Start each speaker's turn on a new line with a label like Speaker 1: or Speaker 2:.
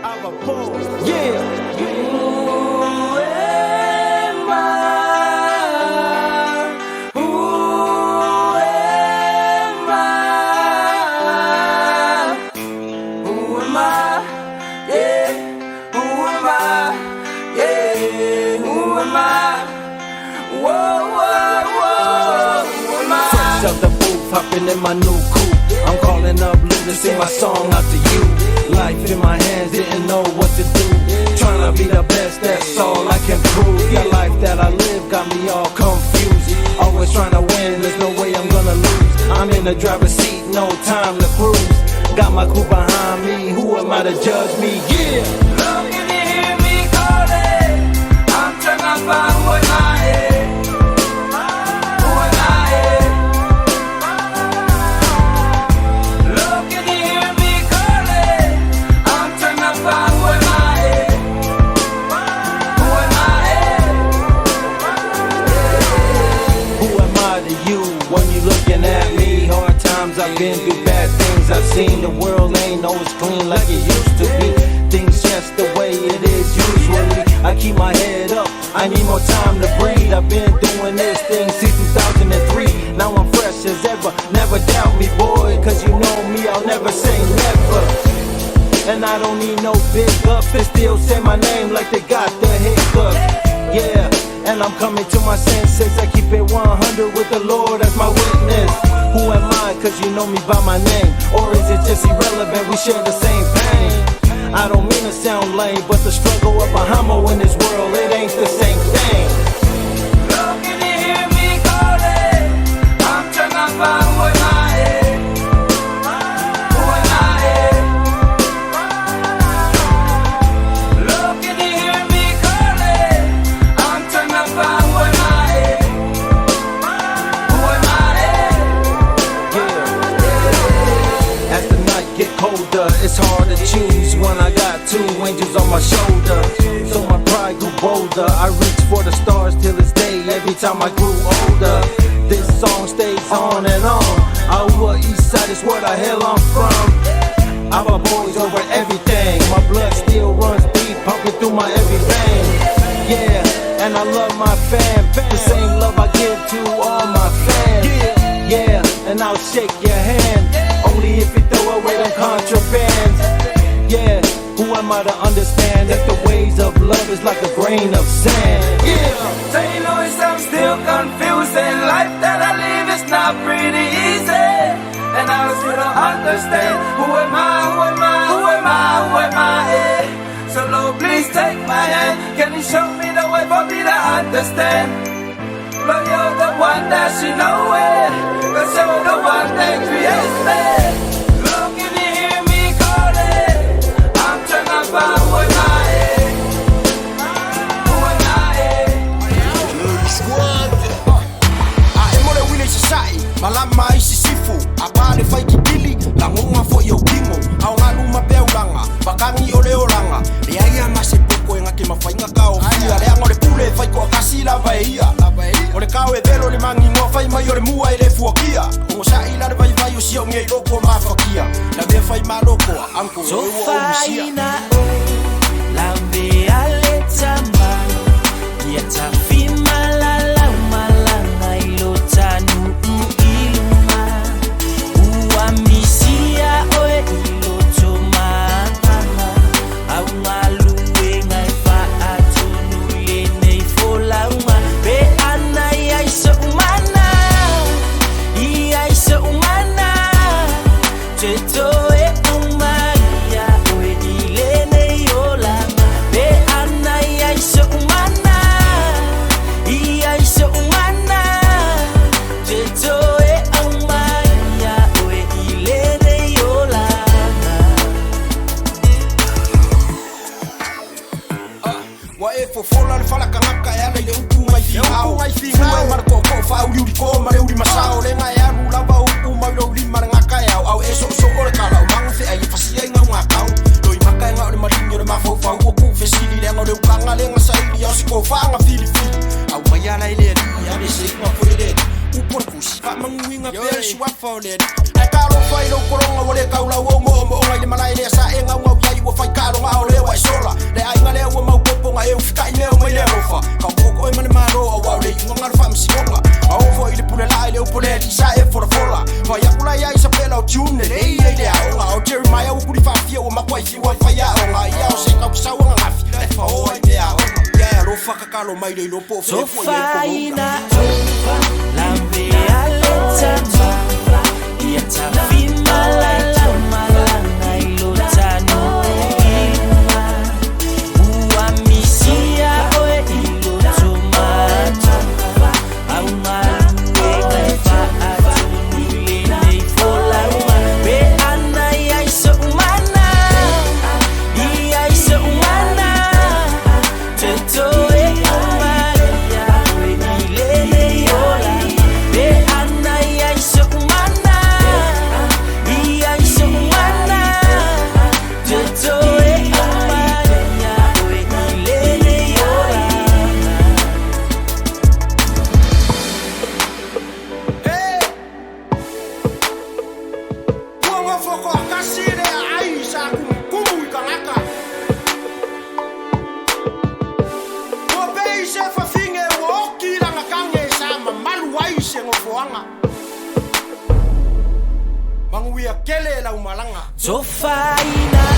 Speaker 1: Ava Boyz, yeah. Out the booth, hopping in my new coupe. I'm calling up Liz to sing my song out to you. Life in my hands, didn't know what to do. Trying to be the best, that's all I can prove. Your life that I live got me all confused. Always trying to win, there's no way I'm gonna lose. I'm in the driver's seat, no time to cruise. Got my crew behind me, who am I to judge me? Yeah!
Speaker 2: Love, can you hear me calling? I'm trying to find what I am.
Speaker 1: I've been through bad things, I've seen the world ain't always clean like it used to be. Things just the way it is usually. I keep my head up, I need more time to breathe. I've been doing this thing since 2003. Now I'm fresh as ever, never doubt me, boy. Cause you know me, I'll never say never. And I don't need no big ups, they still say my name like they got the hiccups. Yeah, and I'm coming to my senses. I keep it 100 with the Lord as my witness. Who am I? Cause you know me by my name. Or is it just irrelevant? We share the same pain. I don't mean to sound lame, but the struggle of a homo in this world, it ain't the same thing.
Speaker 2: Love, can you hear me calling? I'm trying to find what I am. What I am. Love, can you hear me calling? I'm trying to find what I am. What I am.
Speaker 1: As the night get colder, it's hard to choose when I got two angels on my shoulder. So my pride grew bolder. I reach for the stars till this day. Every time I grew older, this song stays on and on. Our east side is where the hell I'm from. Ava Boyz over everything. My blood still runs deep, pumping through my every vein. Yeah, and I love my fam. The same love I give to all my fans. Yeah, and I'll shake your hand. Only if you throw away them contrabands. Yeah, who am I to understand that the ways of love is like a grain of sand? Yeah.
Speaker 2: So you know I'm still confused, and life that I live is not pretty easy. And I still don't understand. Who am I? Who am I? Who am I? Who am I? So Lord, please take my hand. Can you show me the way for me to understand? Lord, you're the one that should know it, cause you're the one that creates me. Lord, can you hear me calling? I'm trying to find what I am. Who am I?
Speaker 3: Squad. I am on a village society. Malama isi sifu. Apale fai kibili. Langunga fo yo kingo. Au nganu mapeulanga. Bakangi ole olanga. Riaia masepoko enga kima fainga kao. Fia rea ngore pule fai ko akasi la vaia. Ore kawe velo le mangi ngo fai mai ore mua ile fuakia. Ngo sa ila vai vai o sio ngai loko mafakia. La ve fai maloko anko
Speaker 4: so faina la ve ale tama ya tafima la la malanga ilotanu iluma uamisia oe ilotoma au maluwe ngai fa atunu yene fola uma be ana ya isa umana ya isa umana teto
Speaker 3: fofola le fala kangaka ya le uku mai finga marco ko fa uri ko mare uri masao le ngai alu lava uku mai lo lima ngaka ya au eso so ore kala mang fe ai fasia nga ngaka lo i maka nga le marinho le mafo fa uku fesili le ngore ukanga le ngasai ya siko fa nga fili au mai ala ile ya le sikma fure upor kusi fa manguinga pe shwa fa le ai kalo fa lo koronga wole kaula wo mo ngai le malai le sa enga ngau ya i wo fa kalo ngau fia o makwai si wa faya o nga ia o se ka kusau nga ngafi e fa o ai mea o ia lo whakakalo mai rei lo po
Speaker 4: so faina ofa lambe aletama ia tawhima la malanga ilo tano ilma ua misia oe ilo tomato au malue ngai wha atunu nei fola uma pe ana ia iso umana ia iso umana Toto e Maria oe milene yola pe ana ia iso umana ia iso umana Toto e Maria oe milene yola
Speaker 3: Kuanga foko akasire ai sa kumu ikanaka Ko bei se fa finge wo kira ngakange sa malu ai se ngofoanga Manguia kele la umalanga
Speaker 4: so faina